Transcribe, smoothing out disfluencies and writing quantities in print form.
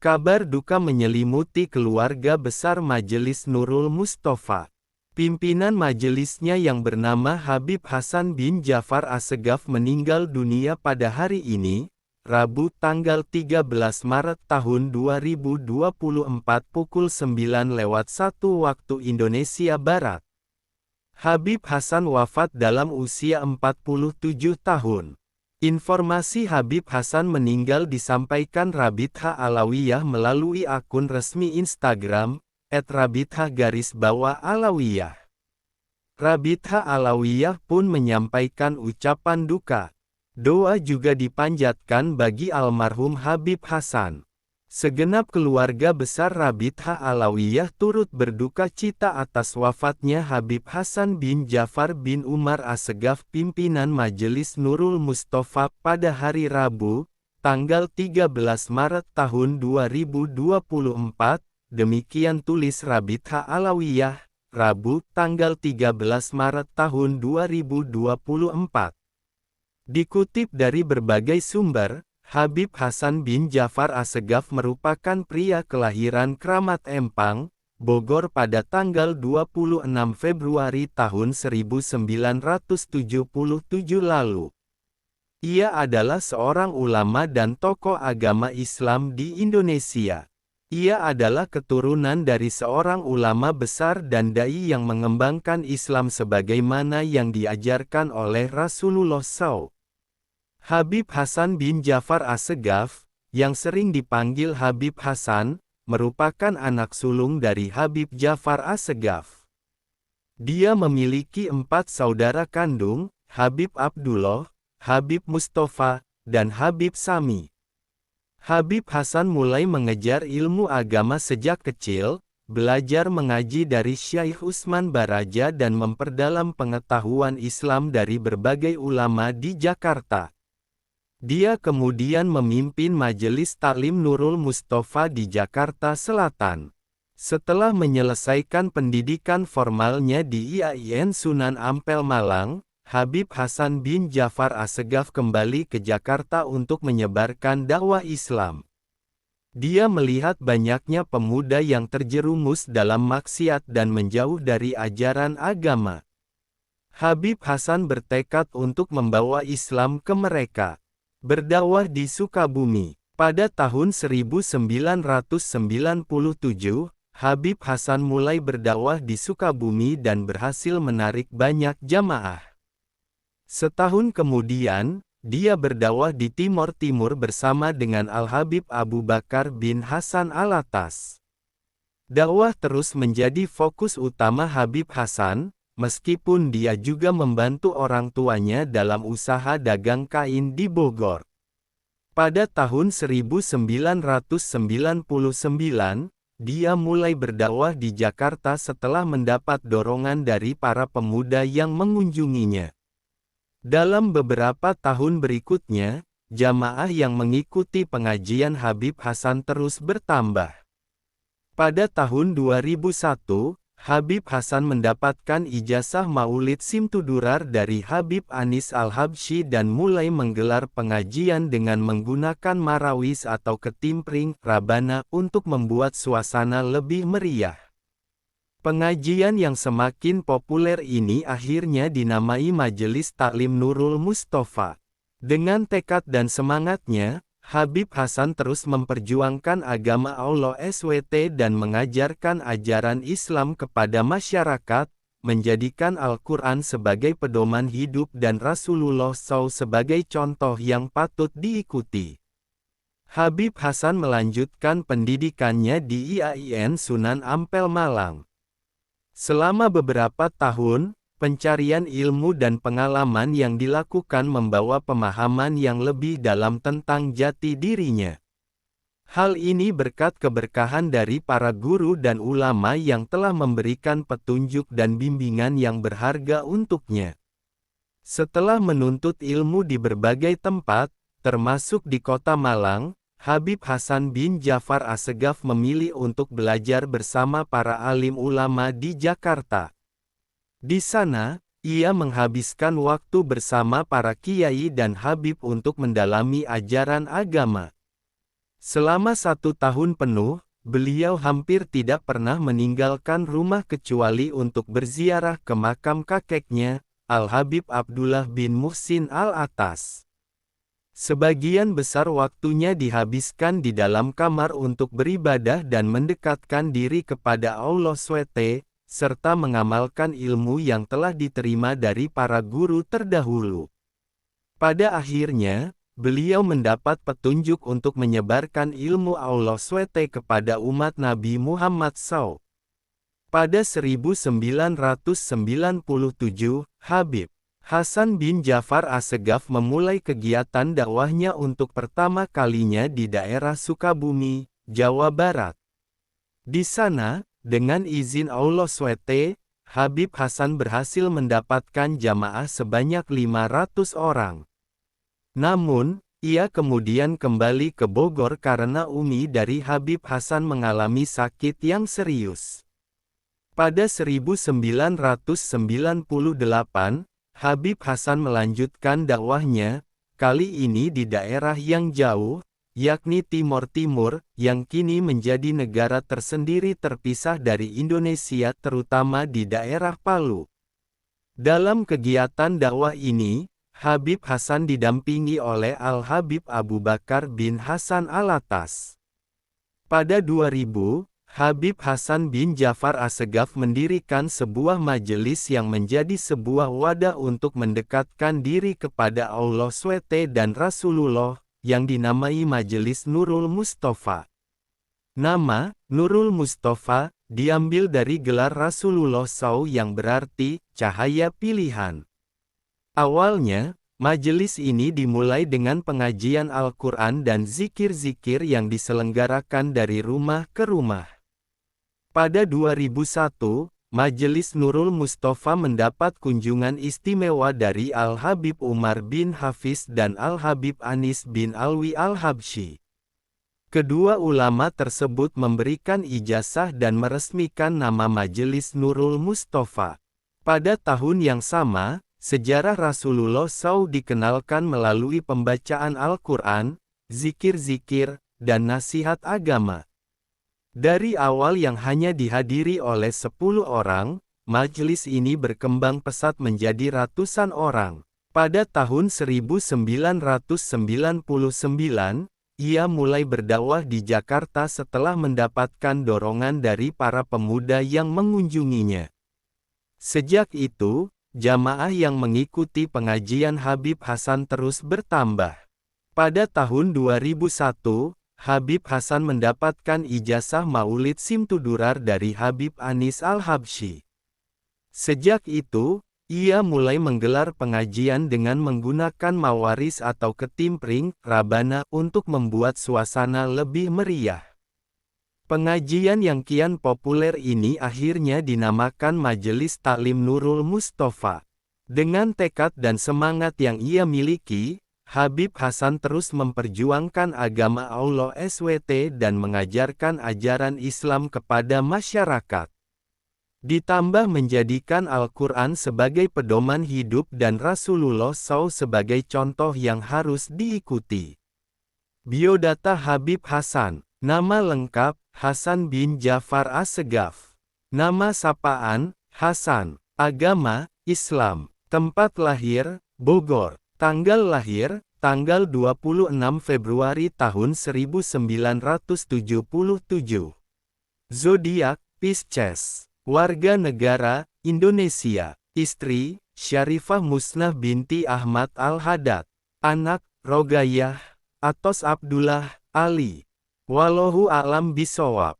Kabar duka menyelimuti keluarga besar Majelis Nurul Mustofa. Pimpinan majelisnya yang bernama Habib Hasan bin Jafar Assegaf meninggal dunia pada hari ini, Rabu tanggal 13 Maret tahun 2024 pukul 9:01 waktu Indonesia Barat. Habib Hasan wafat dalam usia 47 tahun. Informasi Habib Hasan meninggal disampaikan Rabithah Alawiyah melalui akun resmi Instagram, @rabithah_alawiyah. Rabithah Alawiyah pun menyampaikan ucapan duka. Doa juga dipanjatkan bagi almarhum Habib Hasan. Segenap keluarga besar Rabithah Alawiyah turut berduka cita atas wafatnya Habib Hasan bin Jafar bin Umar Assegaf pimpinan Majelis Nurul Mustofa pada hari Rabu, tanggal 13 Maret tahun 2024, demikian tulis Rabithah Alawiyah, Rabu tanggal 13 Maret tahun 2024. Dikutip dari berbagai sumber, Habib Hasan bin Jafar Assegaf merupakan pria kelahiran Kramat Empang, Bogor pada tanggal 26 Februari tahun 1977 lalu. Ia adalah seorang ulama dan tokoh agama Islam di Indonesia. Ia adalah keturunan dari seorang ulama besar dan dai yang mengembangkan Islam sebagaimana yang diajarkan oleh Rasulullah SAW. Habib Hasan bin Jafar Assegaf, yang sering dipanggil Habib Hasan, merupakan anak sulung dari Habib Jafar Assegaf. Dia memiliki 4 saudara kandung, Habib Abdullah, Habib Mustofa, dan Habib Sami. Habib Hasan mulai mengejar ilmu agama sejak kecil, belajar mengaji dari Syekh Utsman Baraja dan memperdalam pengetahuan Islam dari berbagai ulama di Jakarta. Dia kemudian memimpin Majelis Taklim Nurul Mustofa di Jakarta Selatan. Setelah menyelesaikan pendidikan formalnya di IAIN Sunan Ampel Malang, Habib Hasan bin Jafar Assegaf kembali ke Jakarta untuk menyebarkan dakwah Islam. Dia melihat banyaknya pemuda yang terjerumus dalam maksiat dan menjauh dari ajaran agama. Habib Hasan bertekad untuk membawa Islam ke mereka. Berdakwah di Sukabumi. Pada tahun 1997, Habib Hasan mulai berdakwah di Sukabumi dan berhasil menarik banyak jamaah. Setahun kemudian, dia berdakwah di Timor Timur bersama dengan Al-Habib Abu Bakar bin Hasan Alatas. Dakwah terus menjadi fokus utama Habib Hasan, meskipun dia juga membantu orang tuanya dalam usaha dagang kain di Bogor. Pada tahun 1999, dia mulai berdakwah di Jakarta setelah mendapat dorongan dari para pemuda yang mengunjunginya. Dalam beberapa tahun berikutnya, jamaah yang mengikuti pengajian Habib Hasan terus bertambah. Pada tahun 2001, Habib Hasan mendapatkan ijazah Maulid Simtudurar dari Habib Anis Al-Habsyi dan mulai menggelar pengajian dengan menggunakan marawis atau ketimpring rabana untuk membuat suasana lebih meriah. Pengajian yang semakin populer ini akhirnya dinamai Majelis Taklim Nurul Mustofa. Dengan tekad dan semangatnya, Habib Hasan terus memperjuangkan agama Allah SWT dan mengajarkan ajaran Islam kepada masyarakat, menjadikan Al-Quran sebagai pedoman hidup dan Rasulullah SAW sebagai contoh yang patut diikuti. Habib Hasan melanjutkan pendidikannya di IAIN Sunan Ampel Malang. Selama beberapa tahun, pencarian ilmu dan pengalaman yang dilakukan membawa pemahaman yang lebih dalam tentang jati dirinya. Hal ini berkat keberkahan dari para guru dan ulama yang telah memberikan petunjuk dan bimbingan yang berharga untuknya. Setelah menuntut ilmu di berbagai tempat, termasuk di kota Malang, Habib Hasan bin Jafar Assegaf memilih untuk belajar bersama para alim ulama di Jakarta. Di sana, ia menghabiskan waktu bersama para kiai dan habib untuk mendalami ajaran agama. Selama 1 tahun penuh, beliau hampir tidak pernah meninggalkan rumah kecuali untuk berziarah ke makam kakeknya, Al-Habib Abdullah bin Muhsin Al-Attas. Sebagian besar waktunya dihabiskan di dalam kamar untuk beribadah dan mendekatkan diri kepada Allah SWT, serta mengamalkan ilmu yang telah diterima dari para guru terdahulu. Pada akhirnya, beliau mendapat petunjuk untuk menyebarkan ilmu Allah SWT kepada umat Nabi Muhammad SAW. Pada 1997, Habib Hasan bin Ja'far As-Segaf memulai kegiatan dakwahnya untuk pertama kalinya di daerah Sukabumi, Jawa Barat. Di sana, dengan izin Allah SWT, Habib Hasan berhasil mendapatkan jamaah sebanyak 500 orang. Namun, ia kemudian kembali ke Bogor karena umi dari Habib Hasan mengalami sakit yang serius. Pada 1998, Habib Hasan melanjutkan dakwahnya, kali ini di daerah yang jauh, yakni Timor Timur, yang kini menjadi negara tersendiri terpisah dari Indonesia terutama di daerah Palu. Dalam kegiatan dakwah ini, Habib Hasan didampingi oleh Al-Habib Abu Bakar bin Hasan Al-Attas. Pada 2000, Habib Hasan bin Ja'far As-Segaf mendirikan sebuah majelis yang menjadi sebuah wadah untuk mendekatkan diri kepada Allah SWT dan Rasulullah, yang dinamai Majelis Nurul Mustafa. Nama, Nurul Mustafa, diambil dari gelar Rasulullah SAW yang berarti, cahaya pilihan. Awalnya, majelis ini dimulai dengan pengajian Al-Quran dan zikir-zikir yang diselenggarakan dari rumah ke rumah. Pada 2001, Majelis Nurul Mustafa mendapat kunjungan istimewa dari Al-Habib Umar bin Hafiz dan Al-Habib Anis bin Alwi Al-Habsyi. Kedua ulama tersebut memberikan ijazah dan meresmikan nama Majelis Nurul Mustafa. Pada tahun yang sama, sejarah Rasulullah SAW dikenalkan melalui pembacaan Al-Quran, zikir-zikir, dan nasihat agama. Dari awal yang hanya dihadiri oleh 10 orang, majelis ini berkembang pesat menjadi ratusan orang. Pada tahun 1999, ia mulai berdakwah di Jakarta setelah mendapatkan dorongan dari para pemuda yang mengunjunginya. Sejak itu, jamaah yang mengikuti pengajian Habib Hasan terus bertambah. Pada tahun 2001, Habib Hasan mendapatkan ijazah Maulid Simtudurar dari Habib Anis Al-Habsyi. Sejak itu, ia mulai menggelar pengajian dengan menggunakan mawaris atau ketimpring, rabana, untuk membuat suasana lebih meriah. Pengajian yang kian populer ini akhirnya dinamakan Majelis Taklim Nurul Mustafa. Dengan tekad dan semangat yang ia miliki, Habib Hasan terus memperjuangkan agama Allah SWT dan mengajarkan ajaran Islam kepada masyarakat. Ditambah menjadikan Al-Quran sebagai pedoman hidup dan Rasulullah SAW sebagai contoh yang harus diikuti. Biodata Habib Hasan. Nama lengkap, Hasan bin Ja'far As-Segaf. Nama sapaan, Hasan. Agama, Islam. Tempat lahir, Bogor. Tanggal lahir, tanggal 26 Februari tahun 1977. Zodiak, Pisces. Warga negara, Indonesia. Istri, Syarifah Musnah binti Ahmad Al-Haddad. Anak, Rogayah, Atos Abdullah, Ali. Wallahu a'lam bishawab.